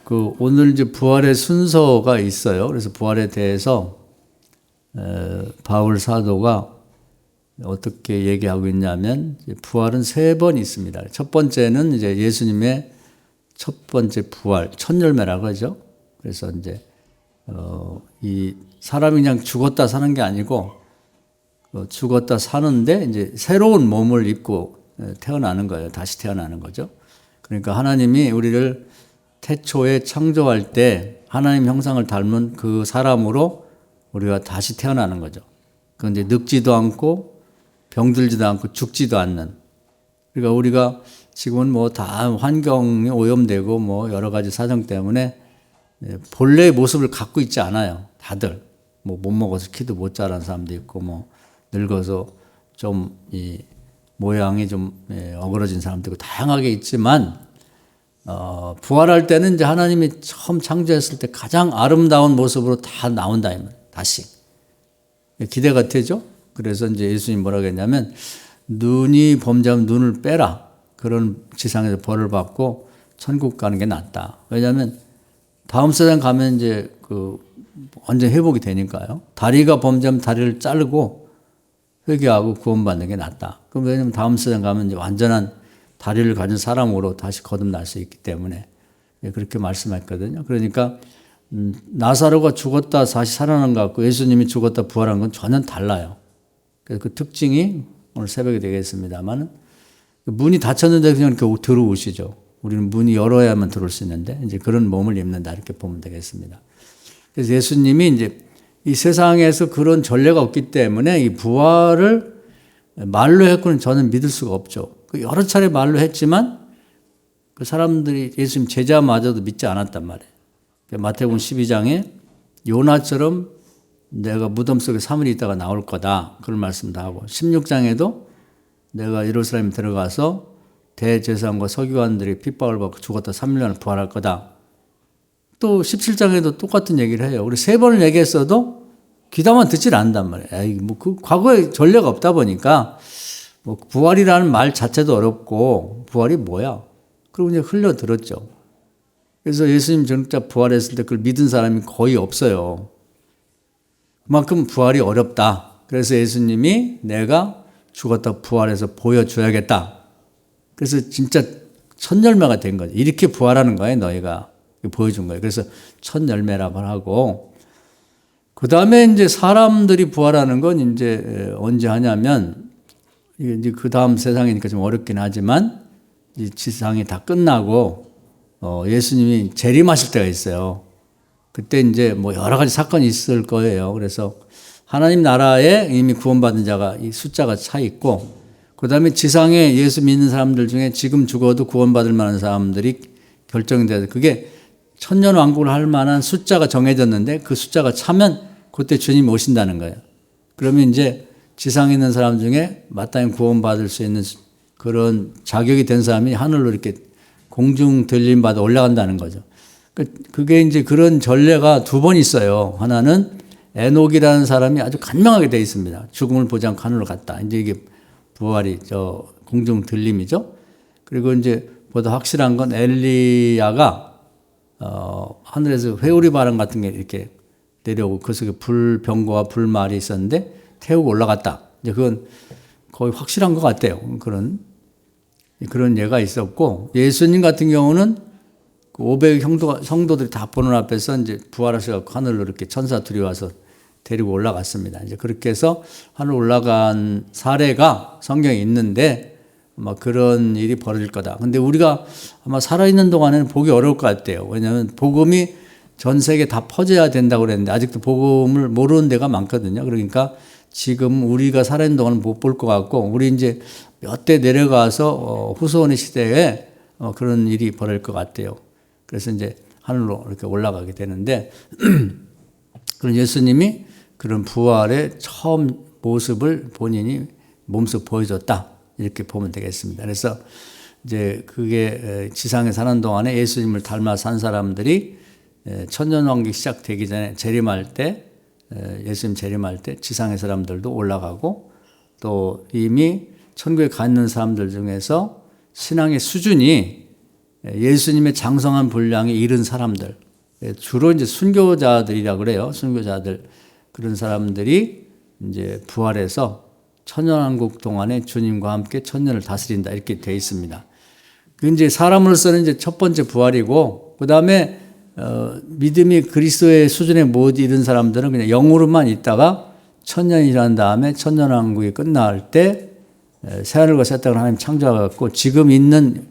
오늘 이제 부활의 순서가 있어요. 그래서 부활에 대해서 바울 사도가 어떻게 얘기하고 있냐면, 부활은 3번 있습니다. 첫 번째는 이제 예수님의 첫 번째 부활, 첫 열매라고 하죠. 그래서 이제 이 사람이 그냥 죽었다 사는 게 아니고 죽었다 사는데 이제 새로운 몸을 입고 태어나는 거예요. 다시 태어나는 거죠. 그러니까 하나님이 우리를 태초에 창조할 때 하나님 형상을 닮은 그 사람으로 우리가 다시 태어나는 거죠. 그런데 늙지도 않고 병들지도 않고 죽지도 않는. 그러니까 우리가 지금은 뭐 다 환경이 오염되고 뭐 여러 가지 사정 때문에 본래의 모습을 갖고 있지 않아요. 다들 뭐 못 먹어서 키도 못 자란 사람도 있고 뭐 늙어서 좀 이 모양이 좀 어그러진 사람도 있고 다양하게 있지만 부활할 때는 이제 하나님이 처음 창조했을 때 가장 아름다운 모습으로 다 나온다. 다시. 기대가 되죠? 그래서 이제 예수님 뭐라고 했냐면, 눈이 범죄하면 눈을 빼라. 그런 지상에서 벌을 받고 천국 가는 게 낫다. 왜냐하면 다음 세상 가면 이제 완전 회복이 되니까요. 다리가 범죄하면 다리를 자르고 회개하고 구원받는 게 낫다. 그럼 왜냐하면 다음 세상 가면 이제 완전한 다리를 가진 사람으로 다시 거듭날 수 있기 때문에 그렇게 말씀했거든요. 그러니까 나사로가 죽었다 다시 살아난 것 같고 예수님이 죽었다 부활한 건 전혀 달라요. 그래서 그 특징이 오늘 새벽에 되겠습니다만, 문이 닫혔는데 그냥 이렇게 들어오시죠. 우리는 문이 열어야만 들어올 수 있는데 이제 그런 몸을 입는다 이렇게 보면 되겠습니다. 그래서 예수님이 이제 이 세상에서 그런 전례가 없기 때문에 이 부활을 말로 했고는 저는 믿을 수가 없죠. 여러 차례 말로 했지만 그 사람들이 예수님 제자마저도 믿지 않았단 말이에요. 마태복음 12장에 요나처럼 내가 무덤 속에 3일 있다가 나올 거다. 그런 말씀도 하고 16장에도 내가 예루살렘에 들어가서 대제사장과 서기관들이 핍박을 받고 죽었다 3일 만에 부활할 거다. 또 17장에도 똑같은 얘기를 해요. 우리 3번을 얘기했어도 귀담아 듣질 않는단 말이에요. 에이, 뭐 과거에 전례가 없다 보니까 뭐 부활이라는 말 자체도 어렵고 부활이 뭐야? 그리고 이제 흘려들었죠. 그래서 예수님 진짜 부활했을 때 그걸 믿은 사람이 거의 없어요. 그만큼 부활이 어렵다. 그래서 예수님이 내가 죽었다 부활해서 보여줘야겠다. 그래서 진짜 첫 열매가 된 거죠. 이렇게 부활하는 거예요, 너희가. 보여준 거예요. 그래서 첫 열매라고 하고, 그 다음에 이제 사람들이 부활하는 건 이제 언제 하냐면, 이제 그 다음 세상이니까 좀 어렵긴 하지만, 이 지상이 다 끝나고, 예수님이 재림하실 때가 있어요. 그때 이제 뭐 여러 가지 사건이 있을 거예요. 그래서 하나님 나라에 이미 구원받은 자가 이 숫자가 차 있고, 그 다음에 지상에 예수 믿는 사람들 중에 지금 죽어도 구원받을 만한 사람들이 결정이 돼서 그게 천년왕국을 할 만한 숫자가 정해졌는데 그 숫자가 차면 그때 주님이 오신다는 거예요. 그러면 이제 지상에 있는 사람 중에 마땅히 구원받을 수 있는 그런 자격이 된 사람이 하늘로 이렇게 공중 들림 받아 올라간다는 거죠. 그게 이제 그런 전례가 2번 있어요. 하나는 에녹이라는 사람이 아주 간명하게 되어 있습니다. 죽음을 보지 않고 하늘로 갔다. 이제 이게 부활이 공중 들림이죠. 그리고 이제 보다 확실한 건 엘리야가 하늘에서 회오리 바람 같은 게 이렇게 내려오고 그 속에 불병거와 불말이 있었는데 태우고 올라갔다. 이제 그건 거의 확실한 것 같아요. 그런 예가 있었고, 예수님 같은 경우는 500 성도들이 다 보는 앞에서 이제 부활하셔서 하늘로 이렇게 천사 둘이 와서 데리고 올라갔습니다. 이제 그렇게 해서 하늘 올라간 사례가 성경에 있는데 아마 그런 일이 벌어질 거다. 근데 우리가 아마 살아있는 동안에는 보기 어려울 것 같아요. 왜냐하면 복음이 전 세계에 다 퍼져야 된다고 그랬는데 아직도 복음을 모르는 데가 많거든요. 그러니까 지금 우리가 살아있는 동안은 못 볼 것 같고, 우리 이제 몇 대 내려가서 후손의 시대에 그런 일이 벌어질 것 같아요. 그래서 이제 하늘로 이렇게 올라가게 되는데, 그런 예수님이 그런 부활의 처음 모습을 본인이 몸소 보여줬다. 이렇게 보면 되겠습니다. 그래서 이제 그게 지상에 사는 동안에 예수님을 닮아 산 사람들이 천년왕국 시작되기 전에 재림할 때, 예수님 재림할 때 지상의 사람들도 올라가고, 또 이미 천국에 가 있는 사람들 중에서 신앙의 수준이 예수님의 장성한 분량에 이른 사람들, 주로 이제 순교자들이라 그래요. 순교자들. 그런 사람들이 이제 부활해서 천년왕국 동안에 주님과 함께 천년을 다스린다. 이렇게 돼 있습니다. 그 이제 사람으로서는 이제 첫 번째 부활이고, 그 다음에 믿음이 그리스도의 수준에 못 이른 사람들은 그냥 영으로만 있다가 천년이 지난 다음에 천년왕국이 끝날 때 새하늘과 새 땅을 하나님 창조하고 지금 있는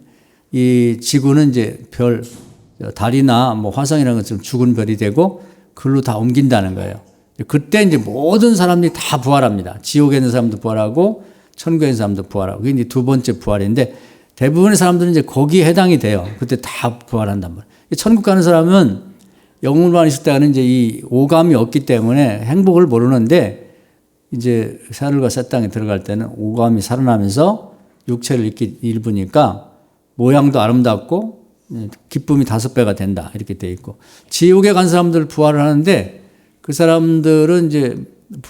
이 지구는 이제 별, 달이나 뭐 화성이라는 것처럼 죽은 별이 되고 그걸로 다 옮긴다는 거예요. 그때 이제 모든 사람들이 다 부활합니다. 지옥에 있는 사람도 부활하고 천국에 있는 사람도 부활하고. 그게 이제 두 번째 부활인데 대부분의 사람들은 이제 거기에 해당이 돼요. 그때 다 부활한단 말이에요. 천국 가는 사람은 영혼만 있을 때는 이제 이 오감이 없기 때문에 행복을 모르는데 이제 새하늘과 새 땅에 들어갈 때는 오감이 살아나면서 육체를 입으니까 모양도 아름답고 기쁨이 5배가 된다. 이렇게 돼 있고. 지옥에 간 사람들 부활을 하는데 그 사람들은 이제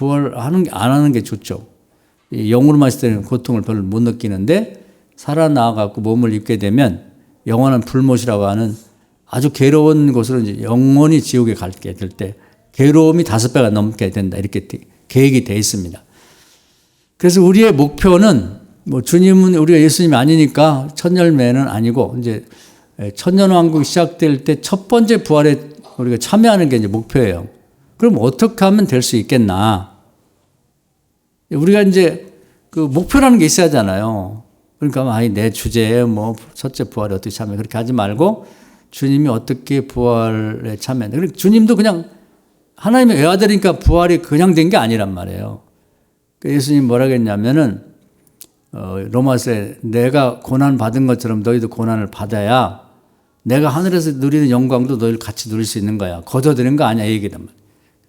안 하는 게 좋죠. 영으로만 있을 때는 고통을 별로 못 느끼는데 살아나가고 몸을 입게 되면 영원한 불못이라고 하는 아주 괴로운 곳으로 이제 영원히 지옥에 가게 될 때 괴로움이 5배가 넘게 된다. 이렇게 계획이 되어 있습니다. 그래서 우리의 목표는 뭐 주님은 우리가 예수님이 아니니까 천열매는 아니고 이제 천년왕국이 시작될 때 첫 번째 부활에 우리가 참여하는 게 이제 목표예요. 그럼 어떻게 하면 될 수 있겠나? 우리가 이제 그 목표라는 게 있어야 하잖아요. 그러니까 내 주제에 뭐 첫째 부활에 어떻게 참여 그렇게 하지 말고 주님이 어떻게 부활에 참여했나. 그러니까 주님도 그냥 하나님의 외아들이니까 부활이 그냥 된 게 아니란 말이에요. 예수님 뭐라 그랬냐면은 로마서에 내가 고난 받은 것처럼 너희도 고난을 받아야 내가 하늘에서 누리는 영광도 너희를 같이 누릴 수 있는 거야. 거둬들인 거 아니야 이 얘기란 말이야.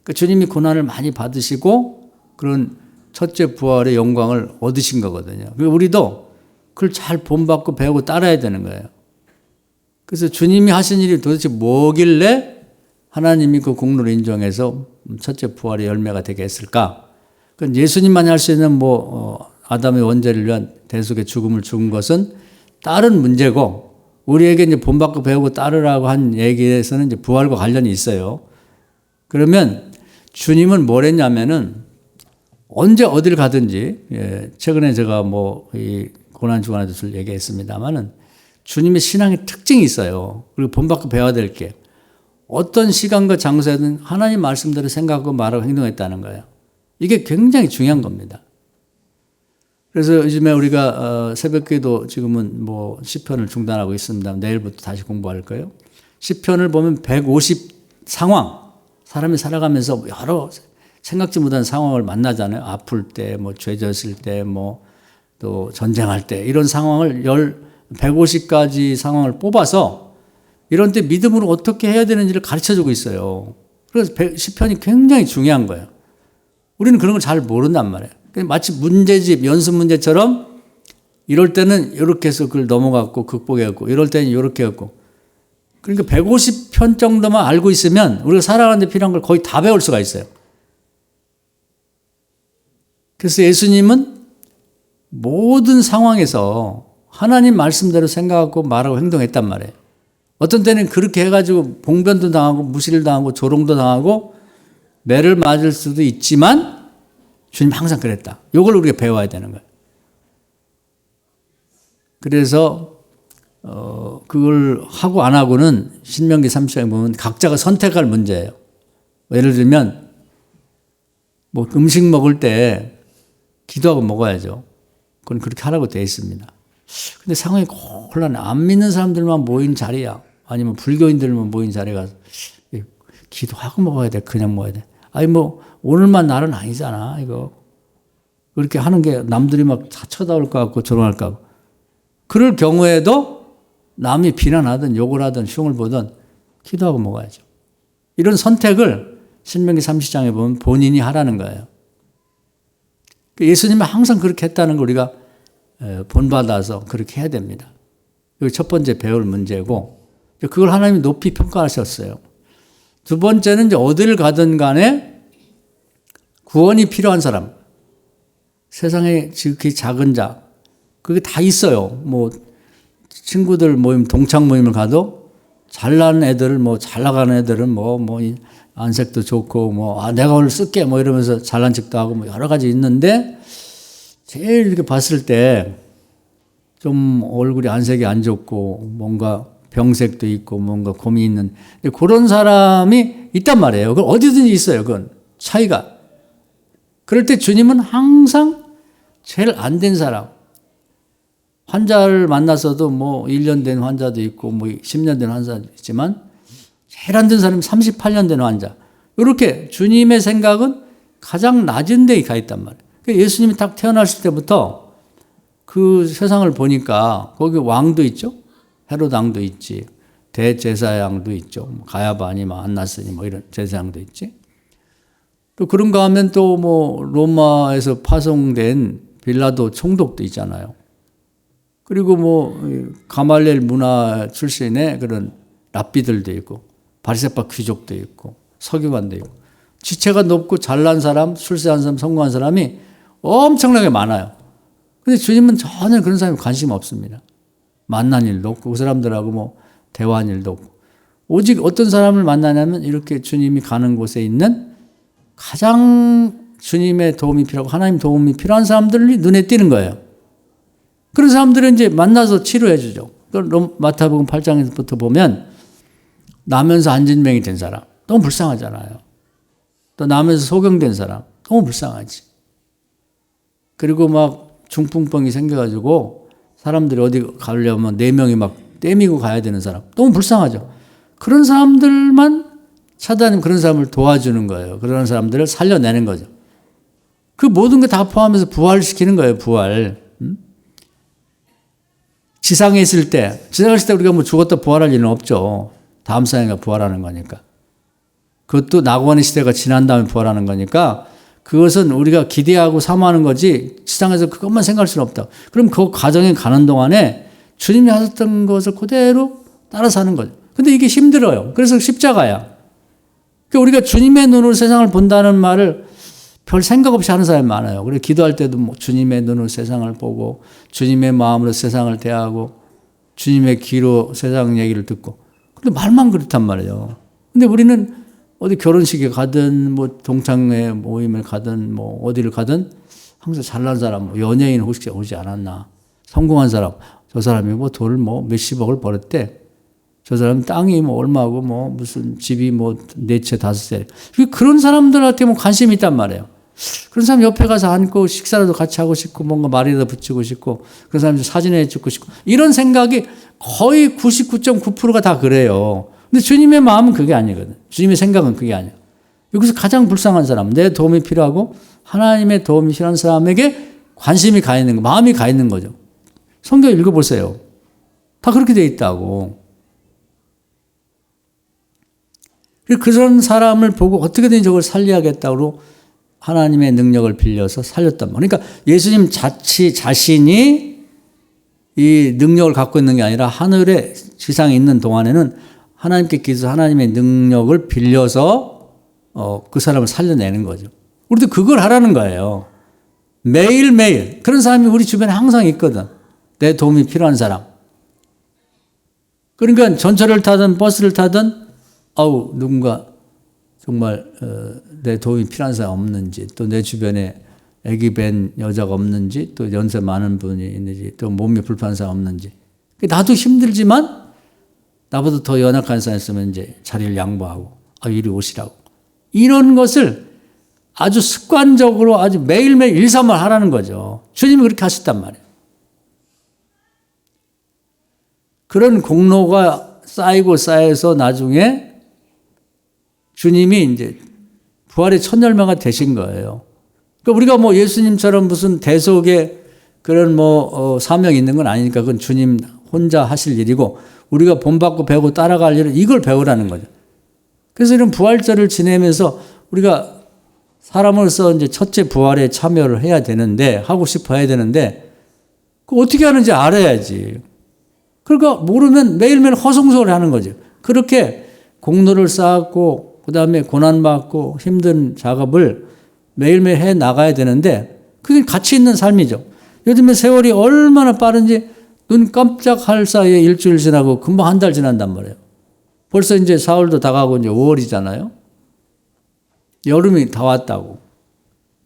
그러니까 주님이 고난을 많이 받으시고 그런 첫째 부활의 영광을 얻으신 거거든요. 그리고 우리도 그걸 잘 본받고 배우고 따라야 되는 거예요. 그래서 주님이 하신 일이 도대체 뭐길래 하나님이 그 공로를 인정해서 첫째 부활의 열매가 되게 했을까? 그건 예수님만이 할 수 있는 아담의 원죄를 위한 대속의 죽음을 죽은 것은 다른 문제고 우리에게 이제 본받고 배우고 따르라고 한 얘기에서는 이제 부활과 관련이 있어요. 그러면 주님은 뭘 했냐면은 언제 어딜 가든지 최근에 제가 이 고난주간에도 얘기했습니다만은 주님의 신앙의 특징이 있어요. 그리고 본받고 배워야 될 게 어떤 시간과 장소에든 하나님 말씀대로 생각하고 말하고 행동했다는 거예요. 이게 굉장히 중요한 겁니다. 그래서 요즘에 우리가 새벽기도 지금은 시편을 중단하고 있습니다. 내일부터 다시 공부할 거예요. 시편을 보면 150 상황, 사람이 살아가면서 여러 생각지 못한 상황을 만나잖아요. 아플 때, 죄 졌을 때, 또 전쟁할 때 이런 상황을 150가지 상황을 뽑아서 이런 때 믿음으로 어떻게 해야 되는지를 가르쳐주고 있어요. 그래서 시편이 굉장히 중요한 거예요. 우리는 그런 걸 잘 모른단 말이에요. 마치 문제집, 연습 문제처럼 이럴 때는 이렇게 해서 그걸 넘어갔고 극복했고 이럴 때는 이렇게 했고 그러니까 150편 정도만 알고 있으면 우리가 살아가는 데 필요한 걸 거의 다 배울 수가 있어요. 그래서 예수님은 모든 상황에서 하나님 말씀대로 생각하고 말하고 행동했단 말이에요. 어떤 때는 그렇게 해가지고 봉변도 당하고 무시를 당하고 조롱도 당하고 매를 맞을 수도 있지만 주님 항상 그랬다. 이걸 우리가 배워야 되는 거예요. 그래서 그걸 하고 안 하고는 신명기 30장에 보면 각자가 선택할 문제예요. 예를 들면 음식 먹을 때 기도하고 먹어야죠. 그건 그렇게 하라고 되어 있습니다. 근데 상황이 곤란해. 안 믿는 사람들만 모인 자리야. 아니면 불교인들만 모인 자리에 가서 기도하고 먹어야 돼. 그냥 먹어야 돼. 오늘만 날은 아니잖아. 이거. 그렇게 하는 게 남들이 막 다 쳐다볼 것 같고 조롱할 것 같고. 그럴 경우에도 남이 비난하든 욕을 하든 흉을 보든 기도하고 먹어야죠. 이런 선택을 신명기 30장에 보면 본인이 하라는 거예요. 예수님은 항상 그렇게 했다는 걸 우리가 본받아서 그렇게 해야 됩니다. 이게 첫 번째 배울 문제고 그걸 하나님이 높이 평가하셨어요. 두 번째는 이제 어딜 가든 간에 구원이 필요한 사람, 세상에 지극히 작은 자, 그게 다 있어요. 친구들 모임, 동창 모임을 가도 잘난 애들, 잘 나가는 애들은 안색도 좋고, 내가 오늘 쓸게, 이러면서 잘난 척도 하고, 여러 가지 있는데, 제일 이렇게 봤을 때, 좀 얼굴이 안색이 안 좋고, 뭔가 병색도 있고, 뭔가 고민이 있는, 그런 사람이 있단 말이에요. 그건 어디든지 있어요. 그건 차이가. 그럴 때 주님은 항상 제일 안 된 사람, 환자를 만나서도 1년 된 환자도 있고 10년 된 환자도 있지만 제일 안 된 사람이 38년 된 환자. 이렇게 주님의 생각은 가장 낮은 데에 가 있단 말이에요. 예수님이 딱 태어나실 때부터 그 세상을 보니까 거기 왕도 있죠. 헤롯 왕도 있지. 대제사장도 있죠. 가야바 아니면 안나스니 이런 제사장도 있지. 또 그런가 하면 또 로마에서 파송된 빌라도 총독도 있잖아요. 그리고 가말리엘 문화 출신의 그런 랍비들도 있고 바리새파 귀족도 있고 서기관도 있고 지체가 높고 잘난 사람, 출세한 사람, 성공한 사람이 엄청나게 많아요. 근데 주님은 전혀 그런 사람이 관심 없습니다. 만난 일도 없고 그 사람들하고 대화한 일도 없고 오직 어떤 사람을 만나냐면 이렇게 주님이 가는 곳에 있는 가장 주님의 도움이 필요하고 하나님 도움이 필요한 사람들이 눈에 띄는 거예요. 그런 사람들은 이제 만나서 치료해 주죠. 마태복음 8장에서부터 보면 나면서 안진병이 된 사람 너무 불쌍하잖아요. 또 나면서 소경된 사람 너무 불쌍하지. 그리고 중풍병이 생겨가지고 사람들이 어디 가려면 4명이 떼미고 가야 되는 사람 너무 불쌍하죠. 그런 사람들만 차단하면 그런 사람을 도와주는 거예요. 그런 사람들을 살려내는 거죠. 그 모든 게 다 포함해서 부활시키는 거예요. 부활. 지상에 있을 때 우리가 죽었다 부활할 일은 없죠. 다음 생에 부활하는 거니까. 그것도 낙원의 시대가 지난 다음에 부활하는 거니까 그것은 우리가 기대하고 사모하는 거지 지상에서 그것만 생각할 수는 없다. 그럼 그 과정에 가는 동안에 주님이 하셨던 것을 그대로 따라 사는 거죠. 근데 이게 힘들어요. 그래서 십자가야. 그러니까 우리가 주님의 눈으로 세상을 본다는 말을 별 생각 없이 하는 사람이 많아요. 그래서 기도할 때도 주님의 눈으로 세상을 보고 주님의 마음으로 세상을 대하고 주님의 귀로 세상 얘기를 듣고 근데 말만 그렇단 말이에요. 근데 우리는 어디 결혼식에 가든 동창회 모임을 가든 어디를 가든 항상 잘난 사람 연예인 혹시 오지 않았나 성공한 사람 저 사람이 돈을 몇십억을 벌었대. 저 사람은 땅이 얼마고 무슨 집이 4채 5채 그런 사람들한테 관심이 있단 말이에요. 그런 사람 옆에 가서 앉고 식사라도 같이 하고 싶고 뭔가 말이라도 붙이고 싶고 그런 사람 사진에 찍고 싶고 이런 생각이 거의 99.9%가 다 그래요. 근데 주님의 마음은 그게 아니거든. 주님의 생각은 그게 아니야. 여기서 가장 불쌍한 사람, 내 도움이 필요하고 하나님의 도움이 필요한 사람에게 관심이 가 있는 거, 마음이 가 있는 거죠. 성경 읽어보세요. 다 그렇게 돼 있다고. 그런 사람을 보고 어떻게든 저걸 살려야겠다고 하나님의 능력을 빌려서 살렸단 말이에요. 그러니까 예수님 자신이 이 능력을 갖고 있는 게 아니라 하늘에 지상에 있는 동안에는 하나님께 기도해서 하나님의 능력을 빌려서 그 사람을 살려내는 거죠. 우리도 그걸 하라는 거예요. 매일매일 그런 사람이 우리 주변에 항상 있거든. 내 도움이 필요한 사람. 그러니까 전철을 타든 버스를 타든 누군가 정말 내 도움이 필요한 사람 없는지 또 내 주변에 아기 뵌 여자가 없는지 또 연세 많은 분이 있는지 또 몸이 불편한 사람 없는지 나도 힘들지만 나보다 더 연약한 사람 있으면 이제 자리를 양보하고 이리 오시라고 이런 것을 아주 습관적으로 아주 매일매일 일삼을 하라는 거죠. 주님이 그렇게 하셨단 말이에요. 그런 공로가 쌓여서 나중에 주님이 이제 부활의 첫 열매가 되신 거예요. 그러니까 우리가 예수님처럼 무슨 대속의 그런 사명이 있는 건 아니니까 그건 주님 혼자 하실 일이고 우리가 본받고 배우고 따라갈 일은 이걸 배우라는 거죠. 그래서 이런 부활절을 지내면서 우리가 사람으로서 이제 첫째 부활에 참여를 해야 되는데 하고 싶어 해야 되는데 그 어떻게 하는지 알아야지. 그러니까 모르면 매일매일 허송소리 하는 거죠. 그렇게 공로를 쌓았고 그다음에 고난받고 힘든 작업을 매일매일 해 나가야 되는데 그게 가치 있는 삶이죠. 요즘에 세월이 얼마나 빠른지 눈 깜짝할 사이에 일주일 지나고 금방 한 달 지난단 말이에요. 벌써 이제 4월도 다 가고 이제 5월이잖아요. 여름이 다 왔다고.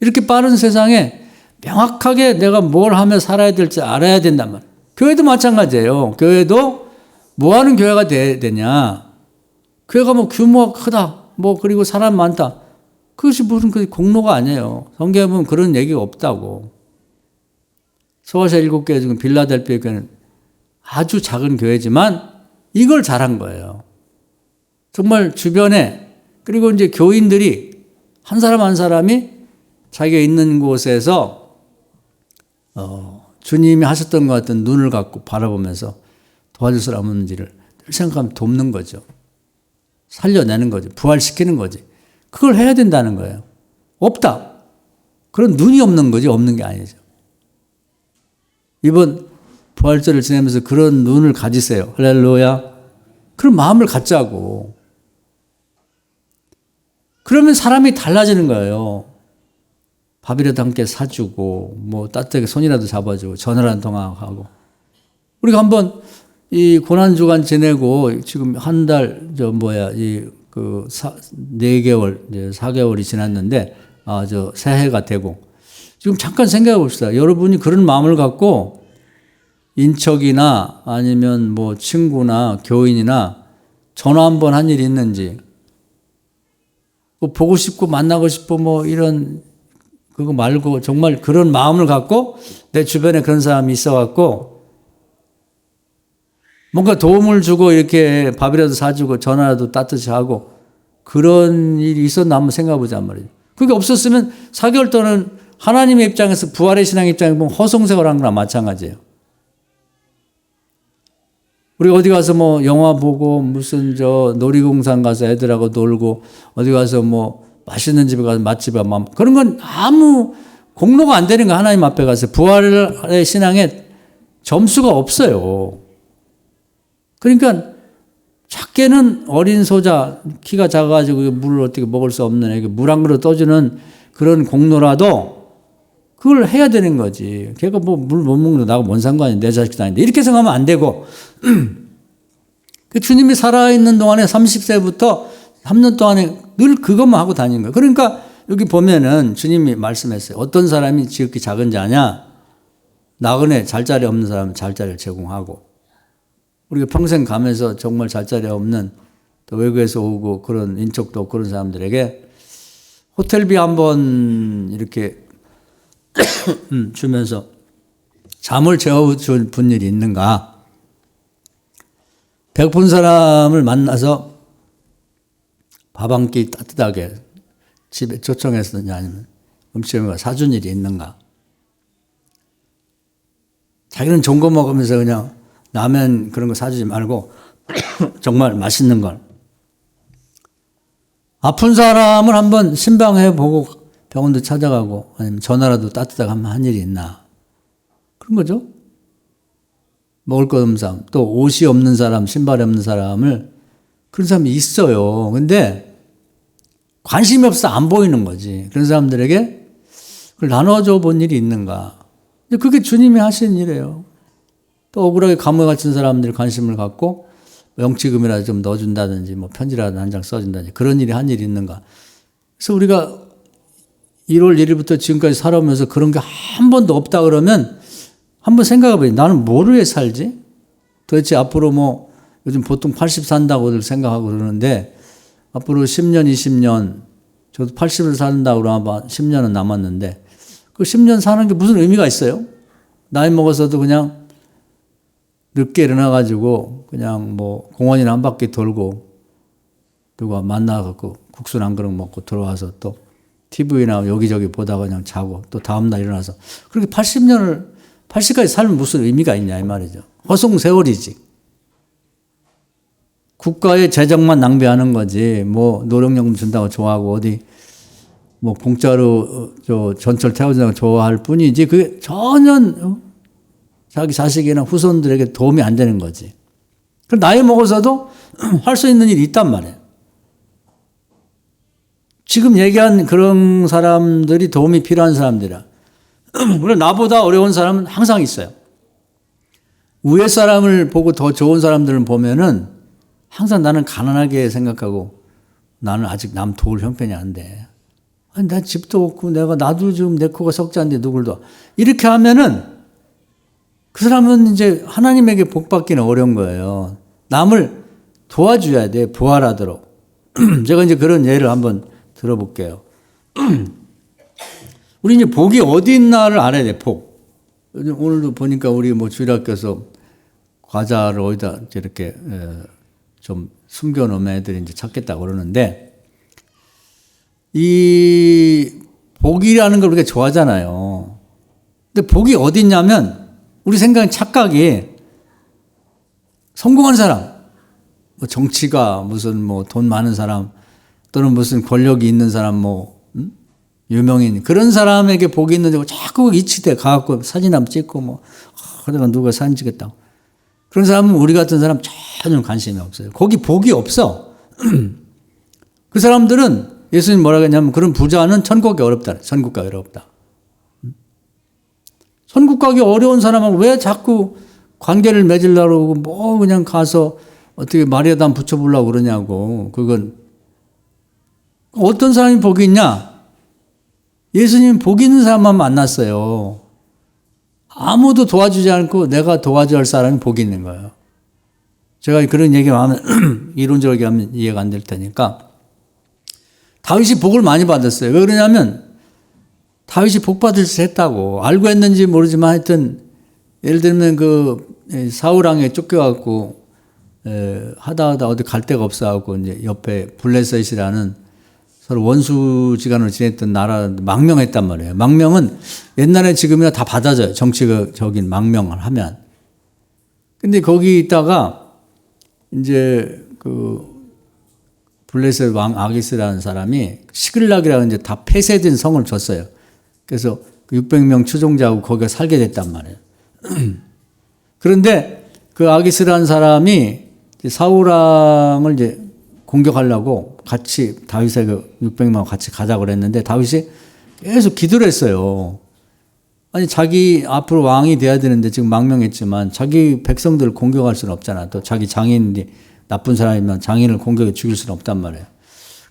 이렇게 빠른 세상에 명확하게 내가 뭘 하며 살아야 될지 알아야 된단 말이에요. 교회도 마찬가지예요. 교회도 뭐 하는 교회가 되냐. 교회가 뭐 규모가 크다. 뭐 그리고 사람 많다. 그것이 무슨 그 공로가 아니에요. 성경에 보면 그런 얘기가 없다고. 소아시아 7개 중에 빌라델피아 교회는 아주 작은 교회지만 이걸 잘한 거예요. 정말 주변에 그리고 이제 교인들이 한 사람 한 사람이 자기가 있는 곳에서 주님이 하셨던 것 같은 눈을 갖고 바라보면서 도와줄 사람 없는지를 늘 생각하면 돕는 거죠. 살려내는 거죠. 부활시키는 거지. 그걸 해야 된다는 거예요. 없다. 그런 눈이 없는 거지 없는 게 아니죠. 이번 부활절을 지내면서 그런 눈을 가지세요. 할렐루야. 그런 마음을 갖자고. 그러면 사람이 달라지는 거예요. 밥이라도 함께 사주고 뭐 따뜻하게 손이라도 잡아주고 전화라도 통화하고. 우리가 한번 이 고난주간 지내고 지금 한 달 그 4개월 이제 4개월이 지났는데 새해가 되고 지금 잠깐 생각해 봅시다. 여러분이 그런 마음을 갖고 인척이나 아니면 뭐 친구나 교인이나 전화 한번 한 일이 있는지 뭐 보고 싶고 만나고 싶고 뭐 이런 그거 말고 정말 그런 마음을 갖고 내 주변에 그런 사람이 있어 갖고 뭔가 도움을 주고 이렇게 밥이라도 사주고 전화라도 따뜻이 하고 그런 일이 있었나 한번 생각해 보자 말이에요. 그게 없었으면 4개월 동안 하나님의 입장에서 부활의 신앙 입장에 보면 허송세월한 거랑 마찬가지예요. 우리 어디 가서 뭐 영화 보고 무슨 놀이공산 가서 애들하고 놀고 어디 가서 뭐 맛있는 집에 가서 맛집에 그런 건 아무 공로가 안 되는 거 하나님 앞에 가서 부활의 신앙에 점수가 없어요. 그러니까 작게는 어린 소자 키가 작아가지고 물을 어떻게 먹을 수 없는 애기 물 한 그릇 떠주는 그런 공로라도 그걸 해야 되는 거지. 걔가 뭐 물 못 먹는 거 나하고 뭔 상관이야. 내 자식도 아닌데. 이렇게 생각하면 안 되고 그 주님이 살아있는 동안에 30세부터 3년 동안에 늘 그것만 하고 다닌 거예요. 그러니까 여기 보면은 주님이 말씀했어요. 어떤 사람이 지극히 작은 자냐? 나그네 잘자리 없는 사람은 잘자리를 제공하고 우리가 평생 가면서 정말 잘자리 없는 또 외국에서 오고 그런 인적도 없고 그런 사람들에게 호텔비 한번 이렇게 주면서 잠을 재워준 일이 있는가? 배고픈 사람을 만나서 밥 한 끼 따뜻하게 집에 초청했었느냐 아니면 음식을 사준 일이 있는가? 자기는 좋은 거 먹으면서 그냥 라면 그런 거 사주지 말고 정말 맛있는 걸. 아픈 사람을 한번 신방해 보고 병원도 찾아가고 아니면 전화라도 따뜻하게 한번 한 일이 있나. 그런 거죠. 먹을 것 없는 사람, 또 옷이 없는 사람, 신발이 없는 사람을 그런 사람이 있어요. 근데 관심이 없어 안 보이는 거지. 그런 사람들에게 그걸 나눠줘 본 일이 있는가. 근데 그게 주님이 하신 일이에요. 또 억울하게 감옥에 갇힌 사람들이 관심을 갖고 영치금이라도 좀 넣어준다든지 뭐 편지라도 한 장 써준다든지 그런 일이 한 일이 있는가. 그래서 우리가 1월 1일부터 지금까지 살아오면서 그런 게 한 번도 없다 그러면 한번 생각해봐요. 나는 뭐를 위해 살지? 도대체 앞으로 뭐 요즘 보통 80 산다고들 생각하고 그러는데 앞으로 10년, 20년 저도 80을 산다고 그러면 10년은 남았는데 그 10년 사는 게 무슨 의미가 있어요? 나이 먹어서도 그냥 늦게 일어나가지고 그냥 뭐 공원이나 한 바퀴 돌고 누가 만나갖고 국수나 한 그릇 먹고 들어와서 또 TV나 여기저기 보다가 그냥 자고 또 다음날 일어나서 그렇게 80까지 살면 무슨 의미가 있냐 이 말이죠. 허송세월이지. 국가의 재정만 낭비하는 거지. 뭐 노령연금 준다고 좋아하고 어디 뭐 공짜로 전철 태워준다고 좋아할 뿐이지 그게 전혀 자기 자식이나 후손들에게 도움이 안 되는 거지. 그럼 나이 먹어서도 할 수 있는 일이 있단 말이에요. 지금 얘기한 그런 사람들이 도움이 필요한 사람들이라. 물론 나보다 어려운 사람은 항상 있어요. 위에 사람을 보고 더 좋은 사람들을 보면은 항상 나는 가난하게 생각하고 나는 아직 남 도울 형편이 안 돼. 아니, 나 집도 없고 나도 지금 내 코가 석지 않는데 누굴 도와. 이렇게 하면은 그 사람은 이제 하나님에게 복 받기는 어려운 거예요. 남을 도와줘야 돼. 부활하도록. 제가 이제 그런 예를 한번 들어볼게요. 우리 이제 복이 어디 있나를 알아야 돼, 복. 오늘도 보니까 우리 뭐 주일학교에서 과자를 어디다 이렇게 좀 숨겨놓으면 애들이 이제 찾겠다고 그러는데, 이 복이라는 걸 우리가 좋아하잖아요. 근데 복이 어디 있냐면, 우리 생각엔 착각이 성공한 사람, 뭐 정치가 무슨 뭐 돈 많은 사람, 또는 무슨 권력이 있는 사람, 유명인, 그런 사람에게 복이 있는데 자꾸 이치대 가갖고 사진 한번 찍고 그러다가 누가 사진 찍겠다고. 그런 사람은 우리 같은 사람 전혀 관심이 없어요. 거기 복이 없어. 그 사람들은 예수님 뭐라고 했냐면 그런 부자는 천국 가기 어렵다. 천국 가기 어렵다. 천국 가기 어려운 사람은 왜 자꾸 관계를 맺으려고 그러고 그냥 가서 어떻게 말에다 한번 붙여보려고 그러냐고. 그건 어떤 사람이 복이 있냐? 예수님 복이 있는 사람만 만났어요. 아무도 도와주지 않고 내가 도와줘야 할 사람이 복이 있는 거예요. 제가 그런 얘기하면 이론적으로 얘기하면 이해가 안 될 테니까. 다윗이 복을 많이 받았어요. 왜 그러냐면 다윗이 복 받을 짓 했다고. 알고 했는지 모르지만 하여튼 예를 들면 그 사울 왕에 쫓겨갖고 하다 어디 갈 데가 없어갖고 이제 옆에 블레셋이라는 서로 원수지간으로 지냈던 나라 망명했단 말이에요. 망명은 옛날에 지금이나 다 받아줘요. 정치적인 망명을 하면. 근데 거기 있다가 이제 그 블레셋 왕 아기스라는 사람이 시글락이라는 이제 다 폐쇄된 성을 줬어요. 그래서 600명 추종자하고 거기가 살게 됐단 말이에요. 그런데 그 아기스라는 사람이 사울 왕을 이제 공격하려고 같이 다윗의 그 600명 같이 가자고 그랬는데 다윗이 계속 기도를 했어요. 아니 자기 앞으로 왕이 돼야 되는데 지금 망명했지만 자기 백성들을 공격할 수는 없잖아. 또 자기 장인이 나쁜 사람이면 장인을 공격해 죽일 수는 없단 말이에요.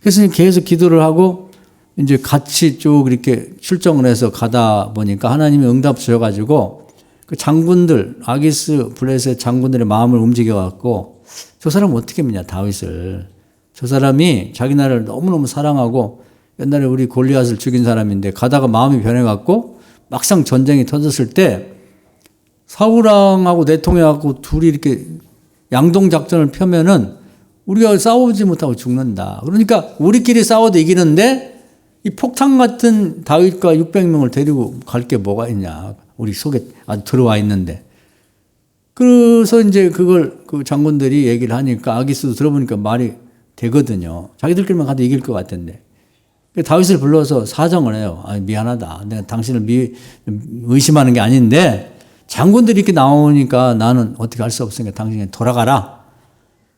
그래서 계속 기도를 하고 이제 같이 쭉 이렇게 출정을 해서 가다 보니까 하나님이 응답 주셔가지고 그 장군들 아기스 블레셋 장군들의 마음을 움직여갖고 저 사람 어떻게 믿냐 다윗을. 저 사람이 자기 나라를 너무너무 사랑하고 옛날에 우리 골리앗을 죽인 사람인데 가다가 마음이 변해갖고 막상 전쟁이 터졌을 때 사울왕하고 내통해갖고 둘이 이렇게 양동작전을 펴면은 우리가 싸우지 못하고 죽는다. 그러니까 우리끼리 싸워도 이기는데 이 폭탄 같은 다윗과 600명을 데리고 갈 게 뭐가 있냐. 우리 속에 아주 들어와 있는데. 그래서 이제 그걸 그 장군들이 얘기를 하니까 아기스도 들어보니까 말이 되거든요. 자기들끼리만 가도 이길 것 같은데. 다윗을 불러서 사정을 해요. 미안하다. 내가 당신을 의심하는 게 아닌데 장군들이 이렇게 나오니까 나는 어떻게 할 수 없으니까 당신이 돌아가라.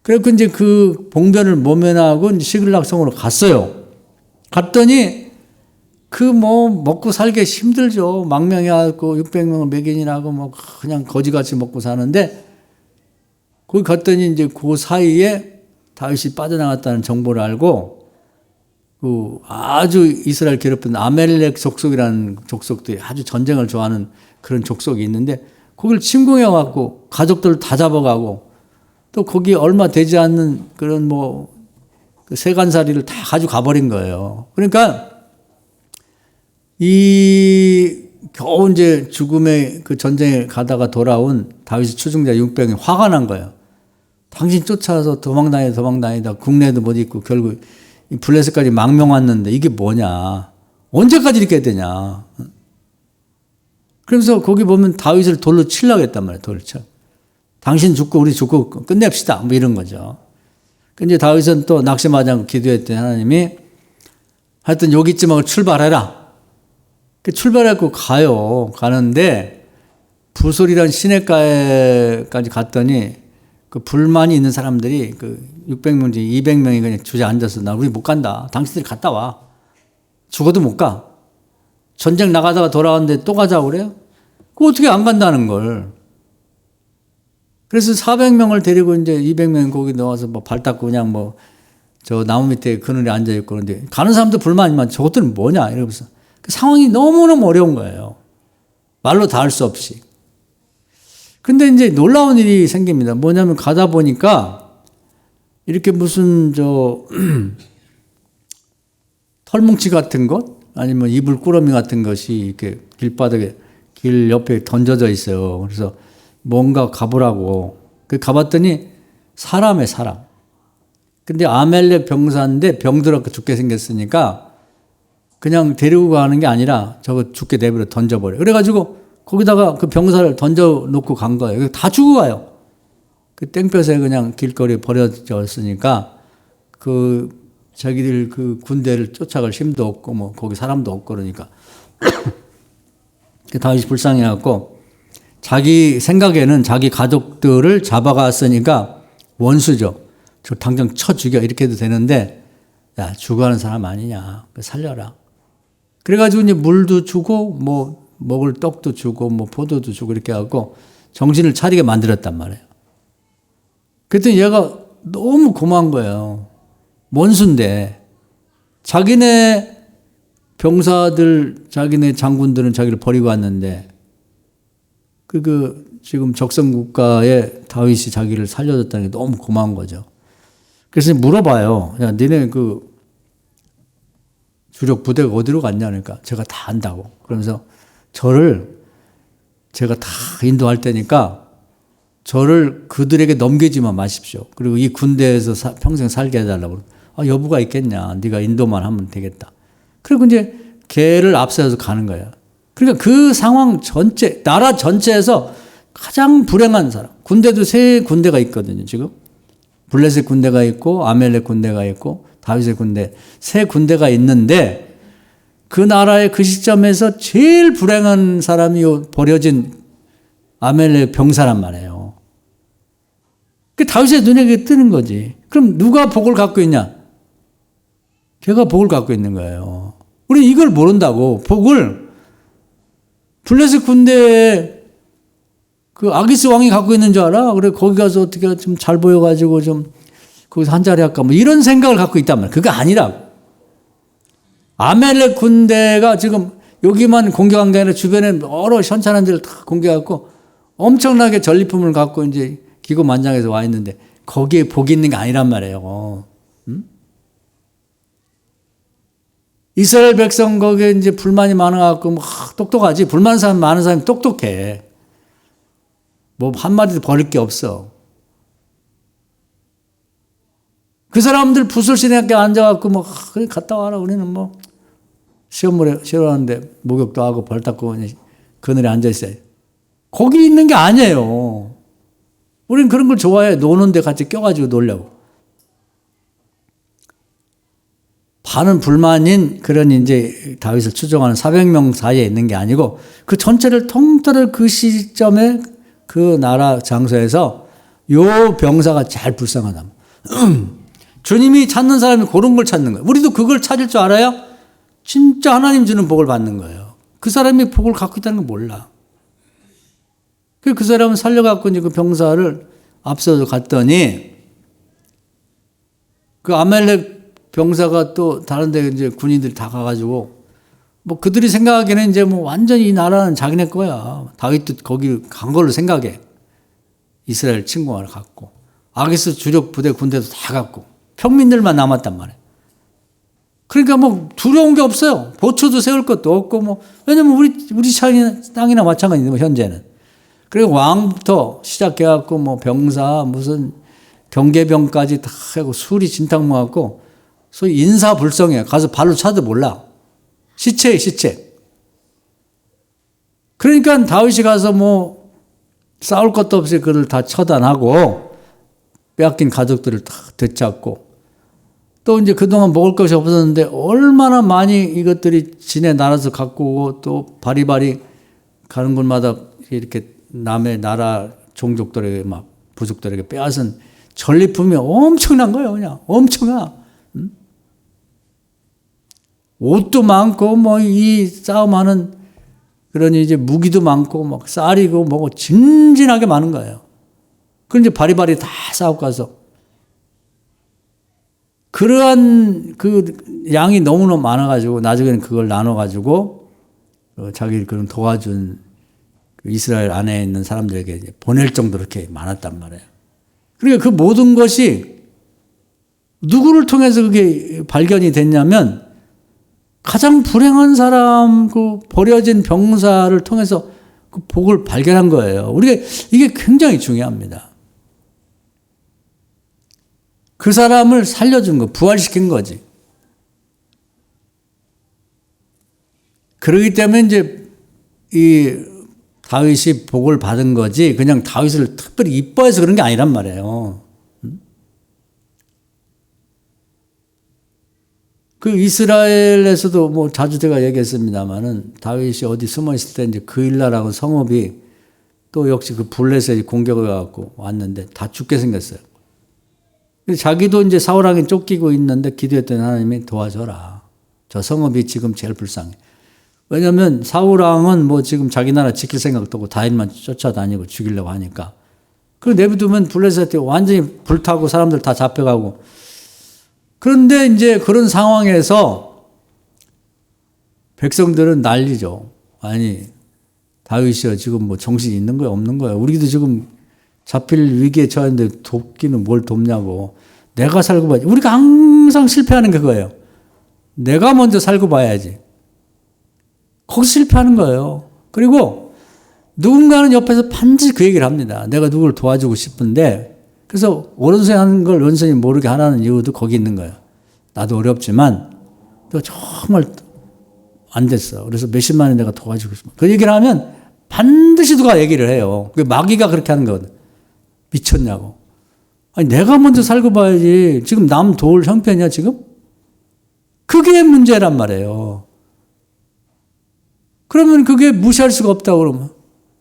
그래서 이제 그 봉변을 모면하고 시글락 성으로 갔어요. 갔더니 먹고 살기 힘들죠. 망명해갖고 600명을 매긴이라고 그냥 거지같이 먹고 사는데 거기 갔더니 이제 그 사이에 다윗이 빠져나갔다는 정보를 알고 그 아주 이스라엘 괴롭힌 아멜렉 족속이라는 족속들이 아주 전쟁을 좋아하는 그런 족속이 있는데 거기를 침공해갖고 가족들을 다 잡아가고 또 거기 얼마 되지 않는 그런 그 세간살이를 다 가지고 가버린 거예요. 그러니까 이 겨우 이제 죽음의 그 전쟁에 가다가 돌아온 다윗의 추종자 600명이 화가 난 거예요. 당신 쫓아서 도망다니다 국내도 못 있고 결국 블레셋까지 망명 왔는데 이게 뭐냐. 언제까지 이렇게 해야 되냐. 그러면서 거기 보면 다윗을 돌로 치려고 했단 말이에요. 돌로 쳐. 당신 죽고 우리 죽고 끝냅시다. 이런 거죠. 근데 다윗은 또 낙심하지 않고 기도했더니 하나님이 하여튼 여기쯤하고 출발해라. 출발하고 가는데 부솔이라는 시냇가에까지 갔더니 그 불만이 있는 사람들이 그 600명 중에 200명이 그냥 주저앉아서 우리 못 간다. 당신들이 갔다 와. 죽어도 못 가. 전쟁 나가다가 돌아왔는데 또 가자고 그래요? 그거 어떻게 안 간다는 걸. 그래서 400명을 데리고 이제 200명 거기 넣어서 뭐 발 닦고 그냥 뭐 저 나무 밑에 그늘에 앉아있고 그런데 가는 사람도 불만이만 저것들은 뭐냐 이러면서 그 상황이 너무너무 어려운 거예요. 말로 다 할 수 없이. 근데 이제 놀라운 일이 생깁니다. 뭐냐면 가다 보니까 이렇게 무슨 털뭉치 같은 것 아니면 이불 꾸러미 같은 것이 이렇게 길바닥에 길 옆에 던져져 있어요. 그래서 뭔가 가보라고. 가봤더니 사람이에요, 사람. 근데 아멜렉 병사인데 병들어서 죽게 생겼으니까 그냥 데리고 가는 게 아니라 저거 죽게 내버려 던져버려. 그래가지고 거기다가 그 병사를 던져놓고 간 거예요. 다 죽어가요. 그 땡볕에 그냥 길거리에 버려졌으니까 그 자기들 그 군대를 쫓아갈 힘도 없고 뭐 거기 사람도 없고 그러니까 다윗이 불쌍해갖고 자기 생각에는 자기 가족들을 잡아갔으니까 원수죠. 저 당장 쳐 죽여 이렇게 해도 되는데 야 죽어가는 사람 아니냐 살려라. 그래가지고 이제 물도 주고 뭐 먹을 떡도 주고 뭐 포도도 주고 이렇게 하고 정신을 차리게 만들었단 말이에요. 그랬더니 얘가 너무 고마운 거예요. 원수인데 자기네 병사들 자기네 장군들은 자기를 버리고 왔는데 지금 적성국가에 다윗이 자기를 살려줬다는 게 너무 고마운 거죠. 그래서 물어봐요. 야, 니네 그 주력 부대가 어디로 갔냐? 그러니까 제가 다 안다고. 그러면서 제가 다 인도할 테니까 저를 그들에게 넘기지만 마십시오. 그리고 이 군대에서 평생 살게 해달라고. 아, 여부가 있겠냐. 네가 인도만 하면 되겠다. 그리고 이제 걔를 앞세워서 가는 거예요. 그러니까 그 상황 전체, 나라 전체에서 가장 불행한 사람. 군대도 세 군대가 있거든요, 지금. 블레셋 군대가 있고, 아멜렉 군대가 있고, 다윗의 군대. 세 군대가 있는데, 그 나라의 그 시점에서 제일 불행한 사람이 버려진 아멜렉 병사란 말이에요. 그 다윗의 눈에 뜨는 거지. 그럼 누가 복을 갖고 있냐? 걔가 복을 갖고 있는 거예요. 우리 이걸 모른다고. 복을 블레셋 군대에 그 아기스 왕이 갖고 있는 줄 알아? 그래, 거기 가서 어떻게 좀 잘 보여가지고 좀 거기서 한 자리 할까? 뭐 이런 생각을 갖고 있단 말이야. 그거 아니라고. 아멜렉 군대가 지금 여기만 공격한 게 아니라 주변에 여러 현찬한 데를 다 공격하고 엄청나게 전리품을 갖고 이제 기고만장해서 와 있는데 거기에 복이 있는 게 아니란 말이에요. 응? 이스라엘 백성 거기에 이제 불만이 많아갖고 뭐 똑똑하지. 불만 사람 많은 사람이 똑똑해. 뭐 한마디도 버릴 게 없어. 그 사람들 부술신학교 앉아갖고 뭐 그래 갔다 와라. 우리는 뭐 시험물에 시험하는데 목욕도 하고 벌 닦고 그늘에 앉아 있어요. 거기 있는 게 아니에요. 우리는 그런 걸 좋아해. 노는데 같이 껴가지고 놀려고. 반은 불만인 그런 이제 다윗을 추종하는 400명 사이에 있는 게 아니고 그 전체를 통틀어 그 시점에 그 나라 장소에서 요 병사가 제일 불쌍하다. 주님이 찾는 사람이 그런 걸 찾는 거예요. 우리도 그걸 찾을 줄 알아요? 진짜 하나님 주는 복을 받는 거예요. 그 사람이 복을 갖고 있다는 걸 몰라. 그 사람은 살려갖고 이제 그 병사를 앞서서 갔더니 그 아멜렉 병사가 또 다른 데 이제 군인들이 다 가가지고 뭐 그들이 생각하기에는 이제 뭐 완전히 이 나라는 자기네 거야. 다윗도 거기 간 걸로 생각해. 이스라엘 침공하러 갔고. 아기스 주력 부대 군대도 다 갔고. 평민들만 남았단 말이에요. 그러니까 뭐 두려운 게 없어요. 보초도 세울 것도 없고 뭐. 왜냐면 우리 땅이나 마찬가지인데 뭐 현재는. 그리고 왕부터 시작해갖고 뭐 병사 무슨 경계병까지 다 하고 술이 진탕 먹었고 소위 인사불성이에요. 가서 발로 차도 몰라. 시체에 시체. 그러니까 다윗이 가서 뭐 싸울 것도 없이 그를 다 처단하고 빼앗긴 가족들을 다 되찾고 또 이제 그동안 먹을 것이 없었는데 얼마나 많이 이것들이 진에 날아서 갖고 오고 또 바리바리 가는 곳마다 이렇게 남의 나라 종족들에게 막 부족들에게 빼앗은 전리품이 엄청난 거예요. 그냥 엄청나. 옷도 많고 뭐 이 싸움하는 그런 이제 무기도 많고 막 쌀이고 뭐고 진진하게 많은 거예요. 그럼 이제 바리바리 다 싸우고 가서 그러한 그 양이 너무너무 많아가지고 나중에는 그걸 나눠가지고 자기 그런 도와준 이스라엘 안에 있는 사람들에게 보낼 정도로 이렇게 많았단 말이에요. 그러니까 그 모든 것이 누구를 통해서 그게 발견이 됐냐면 가장 불행한 사람, 그 버려진 병사를 통해서 그 복을 발견한 거예요. 우리가 이게 굉장히 중요합니다. 그 사람을 살려준 거, 부활시킨 거지. 그러기 때문에 이제 이 다윗이 복을 받은 거지 그냥 다윗을 특별히 이뻐해서 그런 게 아니란 말이에요. 그 이스라엘에서도 뭐 자주 제가 얘기했습니다만은 다윗이 어디 숨어 있을 때 이제 그일라라고 성읍이 또 역시 그 블레셋이 공격을 해갖고 왔는데 다 죽게 생겼어요. 자기도 이제 사울왕이 쫓기고 있는데 기도했더니 하나님이 도와줘라. 저 성읍이 지금 제일 불쌍해. 왜냐면 사울왕은 뭐 지금 자기 나라 지킬 생각도 없고 다윗만 쫓아다니고 죽이려고 하니까. 그리고 내비두면 블레셋이 완전히 불타고 사람들 다 잡혀가고. 그런데 이제 그런 상황에서 백성들은 난리죠. 아니, 다윗이요. 지금 뭐 정신이 있는 거야, 없는 거야. 우리도 지금 잡힐 위기에 처했는데 돕기는 뭘 돕냐고. 내가 살고 봐야지. 우리가 항상 실패하는 게 그거예요. 내가 먼저 살고 봐야지. 거기서 실패하는 거예요. 그리고 누군가는 옆에서 반드시 그 얘기를 합니다. 내가 누구를 도와주고 싶은데 그래서 오른손에 하는 걸 왼손이 모르게 하라는 이유도 거기 있는 거예요. 나도 어렵지만 또 정말 안 됐어. 그래서 몇십만 원 내가 도와주고 싶어. 그 얘기를 하면 반드시 누가 얘기를 해요. 마귀가 그렇게 하는 거거든. 미쳤냐고. 아니 내가 먼저 살고 봐야지. 지금 남 도울 형편이야 지금? 그게 문제란 말이에요. 그러면 그게 무시할 수가 없다고 그러면.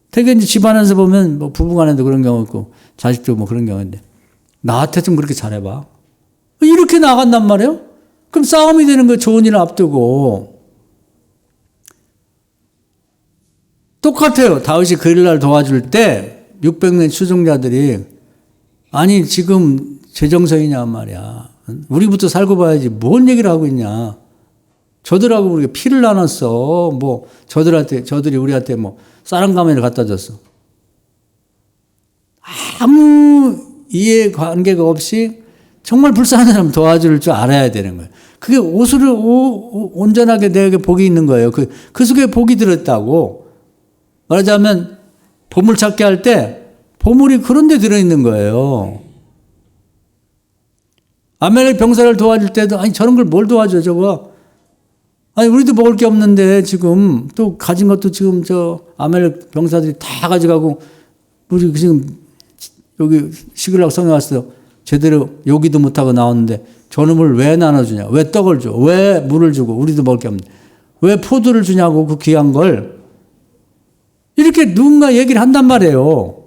되게 이제 집안에서 보면 뭐 부부간에도 그런 경우 있고 자식도 뭐 그런 경우인데 나한테 좀 그렇게 잘해봐. 이렇게 나간단 말이에요? 그럼 싸움이 되는 거예요. 좋은 일을 앞두고. 똑같아요. 다윗이 그일날 도와줄 때 600명 추종자들이 아니 지금 제정성이냐 말이야. 우리부터 살고 봐야지 뭔 얘기를 하고 있냐. 저들하고 우리가 피를 나눴어. 뭐 저들이 우리한테 뭐 쌀한가마니를 갖다 줬어. 아무 이해관계가 없이 정말 불쌍한 사람 도와줄 줄 알아야 되는 거예요. 그게 옷을 온전하게 내게 복이 있는 거예요. 그 속에 복이 들었다고. 말하자면 보물찾기 할 때 보물이 그런 데 들어있는 거예요. 아멜렉 병사를 도와줄 때도 아니 저런 걸 뭘 도와줘 저거. 아니 우리도 먹을 게 없는데 지금 또 가진 것도 지금 저 아멜렉 병사들이 다 가져가고 우리 지금 여기 시글락 성에 왔어. 제대로 요기도 못하고 나왔는데 저놈을 왜 나눠주냐. 왜 떡을 줘. 왜 물을 주고 우리도 먹을 게 없는데. 왜 포도를 주냐고 그 귀한 걸. 이렇게 누군가 얘기를 한단 말이에요.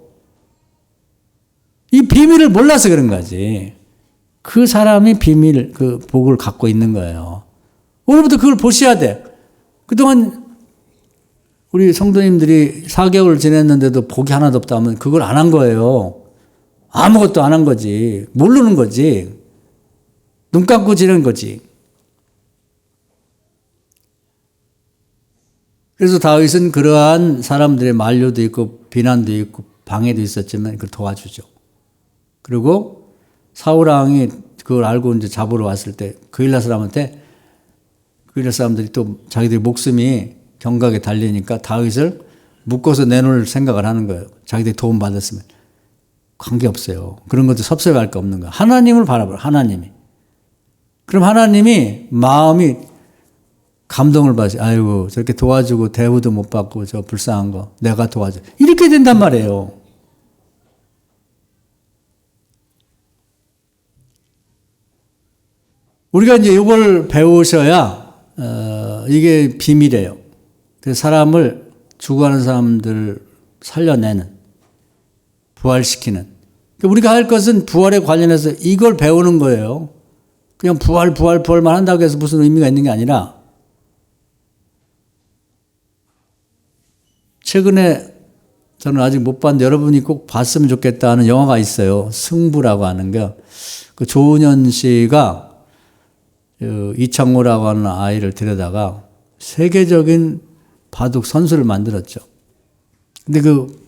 이 비밀을 몰라서 그런 거지. 그 사람이 비밀, 그 복을 갖고 있는 거예요. 오늘부터 그걸 보셔야 돼. 그동안 우리 성도님들이 4개월 지냈는데도 복이 하나도 없다면 그걸 안 한 거예요. 아무것도 안 한 거지. 모르는 거지. 눈 감고 지낸 거지. 그래서 다윗은 그러한 사람들의 만류도 있고 비난도 있고 방해도 있었지만 그걸 도와주죠. 그리고 사울왕이 그걸 알고 이제 잡으러 왔을 때 그일라 사람한테 그일라 사람들이 또 자기들의 목숨이 경각에 달리니까 다윗을 묶어서 내놓을 생각을 하는 거예요. 자기들이 도움 받았으면. 관계없어요. 그런 것도 섭섭해할 거 없는 거예요. 하나님을 바라봐요. 하나님이. 그럼 하나님이 마음이 감동을 받으세요. 아이고 저렇게 도와주고 대우도 못 받고 저 불쌍한 거 내가 도와줘. 이렇게 된단 말이에요. 우리가 이제 이걸 배우셔야 이게 비밀이에요. 그래서 사람을 죽어가는 사람들을 살려내는 부활시키는. 우리가 할 것은 부활에 관련해서 이걸 배우는 거예요. 그냥 부활만 한다고 해서 무슨 의미가 있는 게 아니라 최근에 저는 아직 못 봤는데 여러분이 꼭 봤으면 좋겠다 하는 영화가 있어요. 승부라고 하는 게. 그 조은현 씨가 이창호라고 하는 아이를 데려다가 세계적인 바둑 선수를 만들었죠. 근데 그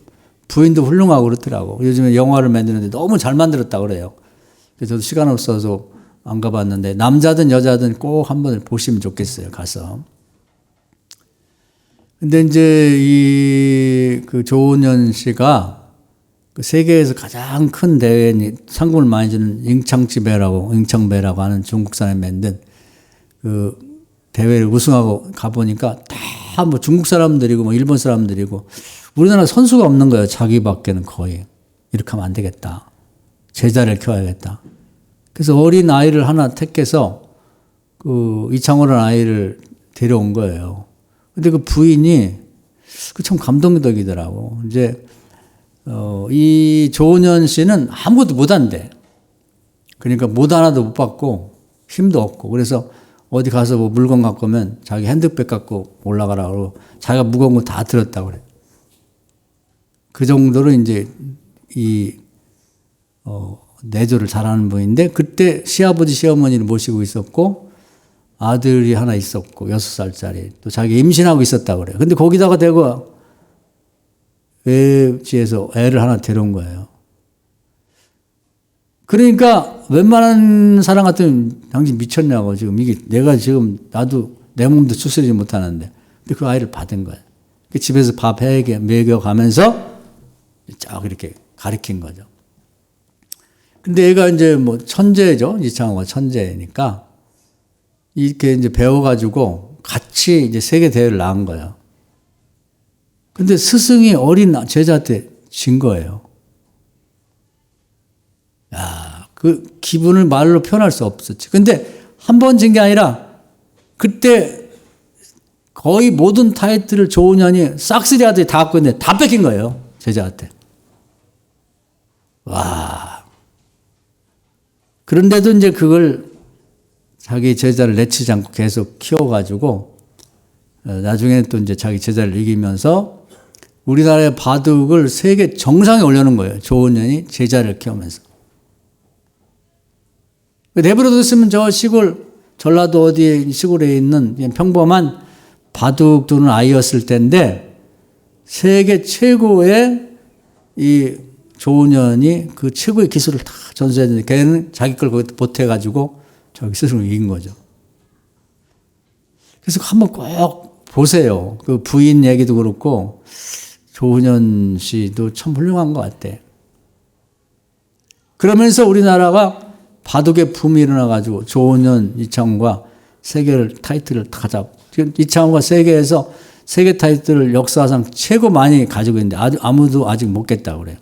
부인도 훌륭하고 그렇더라고. 요즘에 영화를 만드는데 너무 잘 만들었다고 그래요. 그래서 저도 시간 없어서 안 가봤는데 남자든 여자든 꼭 한번 보시면 좋겠어요. 가서. 근데 이제 그 조은현 씨가 그 세계에서 가장 큰 대회에 상금을 많이 주는 잉창배라고 하는 중국 사람이 만든 그 대회를 우승하고 가보니까 다 뭐 중국 사람들이고 뭐 일본 사람들이고 우리나라 선수가 없는 거예요. 자기밖에는 거의. 이렇게 하면 안 되겠다. 제자를 키워야겠다. 그래서 어린 아이를 하나 택해서 그 이창호라는 아이를 데려온 거예요. 근데 그 부인이 그 참 감동적이더라고. 이제 이 조은현 씨는 아무것도 못한대. 그러니까 못 하나도 못 받고 힘도 없고 그래서 어디 가서 뭐 물건 갖고 오면 자기 핸드백 갖고 올라가라고 자기가 무거운 거 다 들었다고 그래. 그 정도로 이제 내조를 잘하는 분인데 그때 시아버지 시어머니를 모시고 있었고 아들이 하나 있었고 6살짜리 또 자기 임신하고 있었다고 그래요. 근데 거기다가 대고 외지에서 애를 하나 데려온 거예요. 그러니까 웬만한 사람 같으면 당신 미쳤냐고 지금 이게 내가 지금 나도 내 몸도 추스리지 못하는데 근데 그 아이를 받은 거예요. 집에서 밥 먹여가면서 쫙 이렇게 가르친 거죠. 근데 얘가 이제 뭐 천재죠. 이창호가 천재니까 이렇게 이제 배워가지고 같이 이제 세계 대회를 나간 거예요. 근데 스승이 어린 제자한테 진 거예요. 야, 그 기분을 말로 표현할 수 없었지. 근데 한 번 진 게 아니라 그때 거의 모든 타이틀을 조은현이 싹쓸이 아들이 다 갖고 있는데 다 뺏긴 거예요. 제자한테. 와. 그런데도 이제 그걸 자기 제자를 내치지 않고 계속 키워가지고 나중에 또 이제 자기 제자를 이기면서 우리나라의 바둑을 세계 정상에 올려놓은 거예요. 조은현이 제자를 키우면서. 내버려뒀으면 저 시골, 전라도 어디 시골에 있는 그냥 평범한 바둑 두는 아이였을 텐데 세계 최고의 이 조은현이 그 최고의 기술을 다 전수했는데 걔는 자기 걸 거기다 보태가지고 저기 스스로 이긴 거죠. 그래서 한번 꼭 보세요. 그 부인 얘기도 그렇고 조은현 씨도 참 훌륭한 것 같아. 그러면서 우리나라가 바둑의 붐이 일어나가지고 조은현, 이창호가 세계를 타이틀을 다 잡고 지금 이창호가 세계에서 세계 타이틀을 역사상 최고 많이 가지고 있는데 아무도 아직 못 깼다고 그래요.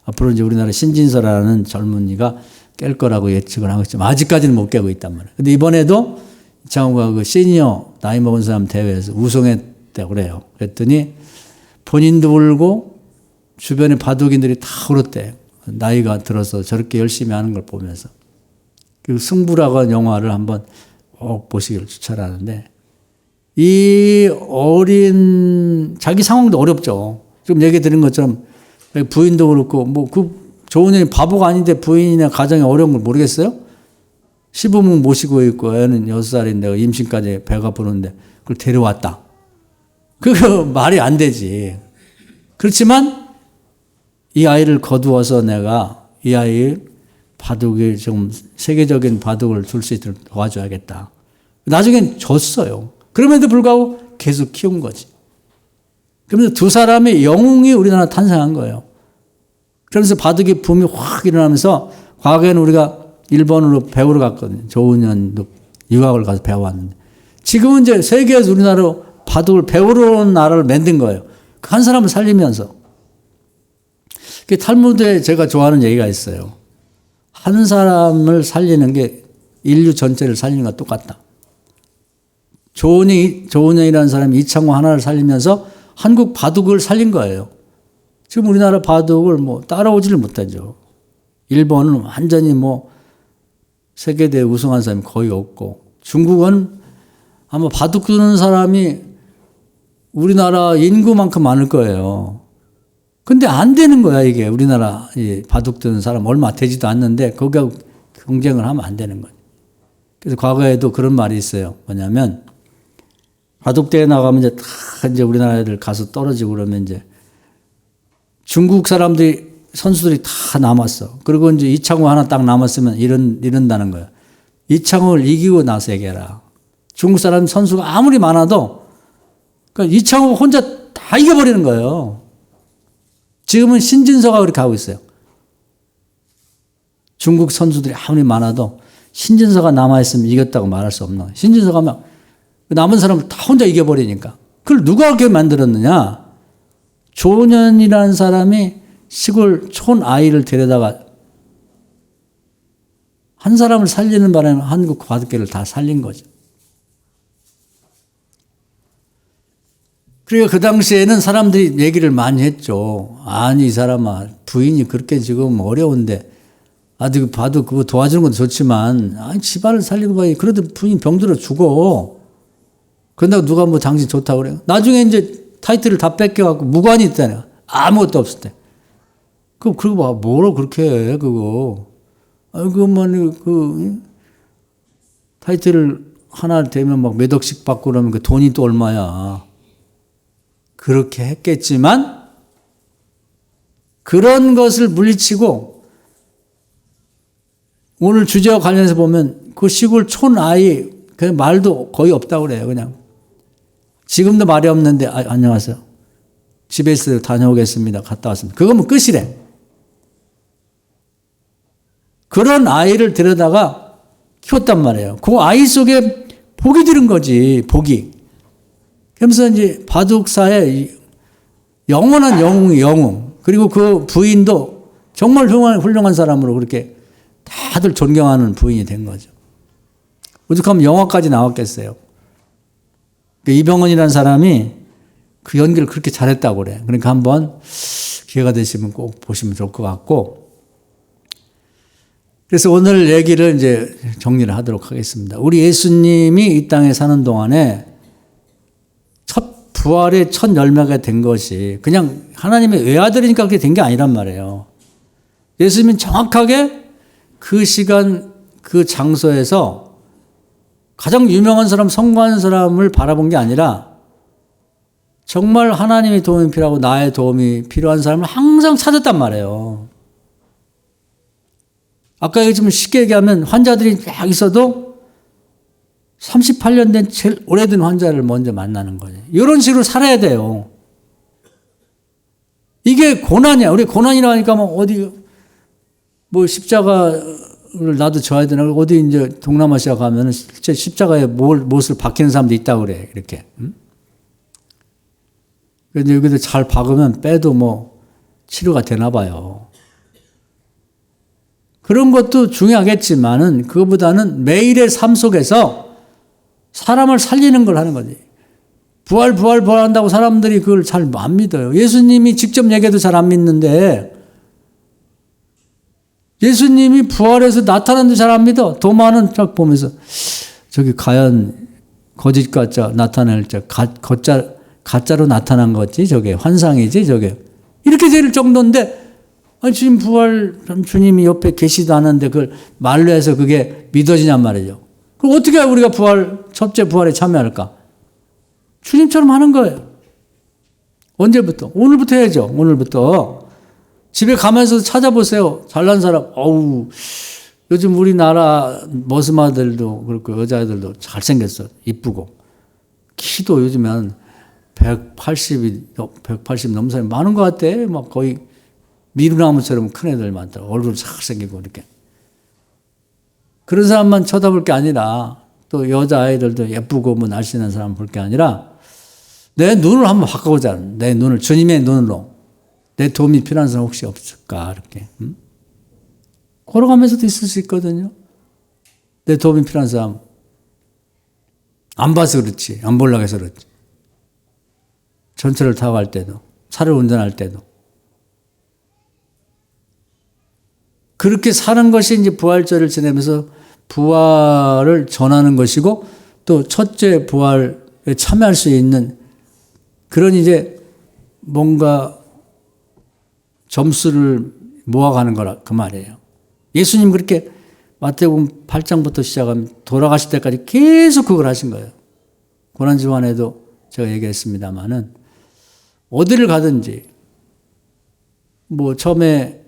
앞으로 이제 우리나라 신진서라는 젊은이가 깰 거라고 예측을 하고 있지만 아직까지는 못 깨고 있단 말이에요. 근데 이번에도 이창호가 그 시니어 나이 먹은 사람 대회에서 우승했다고 그래요. 그랬더니 본인도 울고 주변의 바둑인들이 다 울었대. 나이가 들어서 저렇게 열심히 하는 걸 보면서. 그 승부라고 하는 영화를 한번 꼭 보시기를 추천하는데 이 어린 자기 상황도 어렵죠. 지금 얘기 드린 것처럼 부인도 그렇고 뭐 그 조은현이 바보가 아닌데 부인이나 가정이 어려운 걸 모르겠어요? 시부모 모시고 있고 애는 6살인데 임신까지 배가 부르는데 그걸 데려왔다. 그거 말이 안 되지. 그렇지만 이 아이를 거두어서 내가 이 아이 바둑이 좀 세계적인 바둑을 줄 수 있도록 도와줘야겠다. 나중엔 졌어요. 그럼에도 불구하고 계속 키운 거지. 그러면서 두 사람의 영웅이 우리나라 탄생한 거예요. 그러면서 바둑의 붐이 확 일어나면서 과거에는 우리가 일본으로 배우러 갔거든요. 조은현도 유학을 가서 배워왔는데 지금은 이제 세계에서 우리나라로 바둑을 배우러 온 나라를 만든 거예요. 한 사람을 살리면서. 탈무드에 제가 좋아하는 얘기가 있어요. 한 사람을 살리는 게 인류 전체를 살리는 것과 똑같다. 조은현이라는 사람이 이창호 하나를 살리면서 한국 바둑을 살린 거예요. 지금 우리나라 바둑을 뭐 따라오지를 못하죠. 일본은 완전히 뭐 세계대회 우승한 사람이 거의 없고 중국은 아마 바둑 두는 사람이 우리나라 인구만큼 많을 거예요. 근데 안 되는 거야, 이게. 우리나라 바둑 두는 사람 얼마 되지도 않는데 거기하고 경쟁을 하면 안 되는 거예요. 그래서 과거에도 그런 말이 있어요. 뭐냐면 바둑대회 나가면 이제 다 이제 우리나라 애들 가서 떨어지고 그러면 이제 중국 사람들이 선수들이 다 남았어. 그리고 이제 이창호 하나 딱 남았으면 이런다는 거야. 이창호를 이기고 나서 얘기해라. 중국 사람 선수가 아무리 많아도 그러니까 이창호 혼자 다 이겨버리는 거예요. 지금은 신진서가 그렇게 하고 있어요. 중국 선수들이 아무리 많아도 신진서가 남아있으면 이겼다고 말할 수 없는 거예요. 신진서가 막 남은 사람을 다 혼자 이겨버리니까. 그걸 누가 그렇게 만들었느냐? 조년이라는 사람이 시골 촌 아이를 데려다가 한 사람을 살리는 바람에 한국 바둑계를 다 살린 거죠. 그러니까 그 당시에는 사람들이 얘기를 많이 했죠. 아니, 이 사람아, 부인이 그렇게 지금 어려운데, 아직 봐도 그거 도와주는 것도 좋지만, 아니, 집안을 살리고 봐야 그래도 부인 병들어 죽어. 그런다고 누가 뭐 당신 좋다고 그래요? 나중에 이제 타이틀을 다 뺏겨갖고 무관이 있다네. 아무것도 없을 때. 그럼 그거 봐, 뭐로 그렇게 해, 그거. 그것만, 타이틀을 하나 되면 막 몇 억씩 받고 그러면 그 돈이 또 얼마야. 그렇게 했겠지만 그런 것을 물리치고 오늘 주제와 관련해서 보면 그 시골 촌 아이 그 말도 거의 없다고 그래요. 그냥 지금도 말이 없는데 안녕하세요. 집에 있어요. 다녀오겠습니다. 갔다 왔습니다. 그거면 끝이래. 그런 아이를 데려다가 키웠단 말이에요. 그 아이 속에 복이 들은 거지. 복이. 그러면서 이제 바둑사의 영원한 영웅. 그리고 그 부인도 정말 훌륭한 사람으로 그렇게 다들 존경하는 부인이 된 거죠. 오죽하면 영화까지 나왔겠어요. 이병헌이라는 사람이 그 연기를 그렇게 잘했다고 그래. 그러니까 한번 기회가 되시면 꼭 보시면 좋을 것 같고. 그래서 오늘 얘기를 이제 정리를 하도록 하겠습니다. 우리 예수님이 이 땅에 사는 동안에 부활의 첫 열매가 된 것이 그냥 하나님의 외아들이니까 그렇게 된 게 아니란 말이에요. 예수님은 정확하게 그 시간 그 장소에서 가장 유명한 사람, 성공한 사람을 바라본 게 아니라 정말 하나님의 도움이 필요하고 나의 도움이 필요한 사람을 항상 찾았단 말이에요. 아까 좀 쉽게 얘기하면 환자들이 막 있어도 38년 된 제일 오래된 환자를 먼저 만나는 거예요. 이런 식으로 살아야 돼요. 이게 고난이야. 우리 고난이라고 하니까 뭐 어디 뭐 십자가를 나도 져야 되나? 어디 이제 동남아시아 가면은 실제 십자가에 못을 박히는 사람도 있다고 그래. 이렇게. 그런데 여기도 잘 박으면 빼도 뭐 치료가 되나 봐요. 그런 것도 중요하겠지만은 그거보다는 매일의 삶 속에서 사람을 살리는 걸 하는 거지. 부활한다고 사람들이 그걸 잘 안 믿어요. 예수님이 직접 얘기해도 잘 안 믿는데 예수님이 부활해서 나타났는데 잘 안 믿어. 도마는 딱 보면서 저기 과연 거짓 가짜 나타낼 자 가짜로 나타난 거지 저게 환상이지 저게 이렇게 될 정도인데 아니 지금 부활 주님이 옆에 계시도 않은데 그걸 말로 해서 그게 믿어지냔 말이죠. 그럼 어떻게 우리가 첫째 부활에 참여할까? 주님처럼 하는 거예요. 언제부터? 오늘부터 해야죠. 오늘부터. 집에 가면서 찾아보세요. 잘난 사람. 요즘 우리나라 머스마들도 그렇고 여자애들도 잘생겼어. 이쁘고. 키도 요즘엔 180 넘는 사람이 많은 것 같아. 막 거의 미루나무처럼 큰 애들 많더라고. 얼굴 잘생기고 이렇게. 그런 사람만 쳐다볼 게 아니라 또 여자아이들도 예쁘고 뭐 날씬한 사람 볼 게 아니라 내 눈을 한번 바꿔보자. 내 눈을 주님의 눈으로 내 도움이 필요한 사람 혹시 없을까 이렇게 걸어가면서도 있을 수 있거든요. 내 도움이 필요한 사람 안 봐서 그렇지 안 보려고 해서 그렇지 전철을 타고 갈 때도 차를 운전할 때도 그렇게 사는 것이 이제 부활절을 지내면서 부활을 전하는 것이고 또 첫째 부활에 참여할 수 있는 그런 이제 뭔가 점수를 모아가는 거라 그 말이에요. 예수님 그렇게 마태복음 8장부터 시작하면 돌아가실 때까지 계속 그걸 하신 거예요. 고난주간에도 제가 얘기했습니다마는 어디를 가든지 뭐 처음에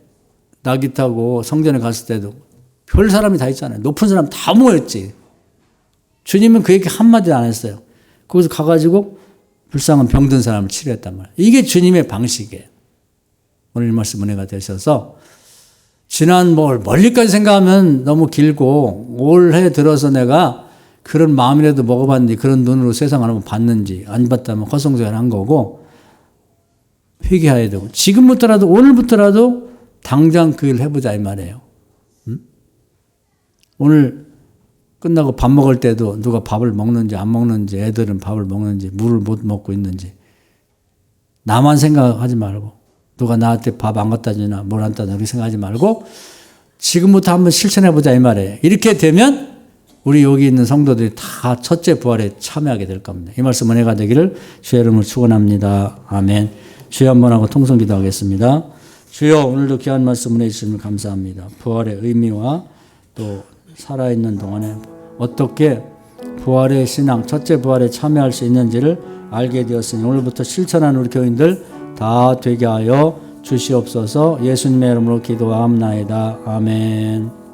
낙이 타고 성전에 갔을 때도 별 사람이 다 있잖아요. 높은 사람 다 모였지. 주님은 그 얘기 한마디도 안 했어요. 거기서 가가지고 불쌍한 병든 사람을 치료했단 말이에요. 이게 주님의 방식이에요. 오늘 이 말씀 은혜가 되셔서 지난 멀리까지 생각하면 너무 길고 올해 들어서 내가 그런 마음이라도 먹어봤는지 그런 눈으로 세상을 한번 봤는지 안 봤다면 허송세월한 거고 회개해야 되고 지금부터라도 오늘부터라도 당장 그 일 해보자 이 말이에요. 오늘 끝나고 밥 먹을 때도 누가 밥을 먹는지 안 먹는지 애들은 밥을 먹는지 물을 못 먹고 있는지 나만 생각하지 말고 누가 나한테 밥 안 갖다 주나 뭘 안 갖다 주나 그렇게 생각하지 말고 지금부터 한번 실천해보자 이 말이에요. 이렇게 되면 우리 여기 있는 성도들이 다 첫째 부활에 참여하게 될 겁니다. 이 말씀 은혜가 되기를 주의 이름으로 축원합니다. 아멘. 주여 한번 하고 통성 기도하겠습니다. 주여 오늘도 귀한 말씀 은혜 주심을 감사합니다. 부활의 의미와 또 살아있는 동안에 어떻게 부활의 신앙, 첫째 부활에 참여할 수 있는지를 알게 되었으니 오늘부터 실천하는 우리 교인들 다 되게 하여 주시옵소서. 예수님의 이름으로 기도하옵나이다. 아멘.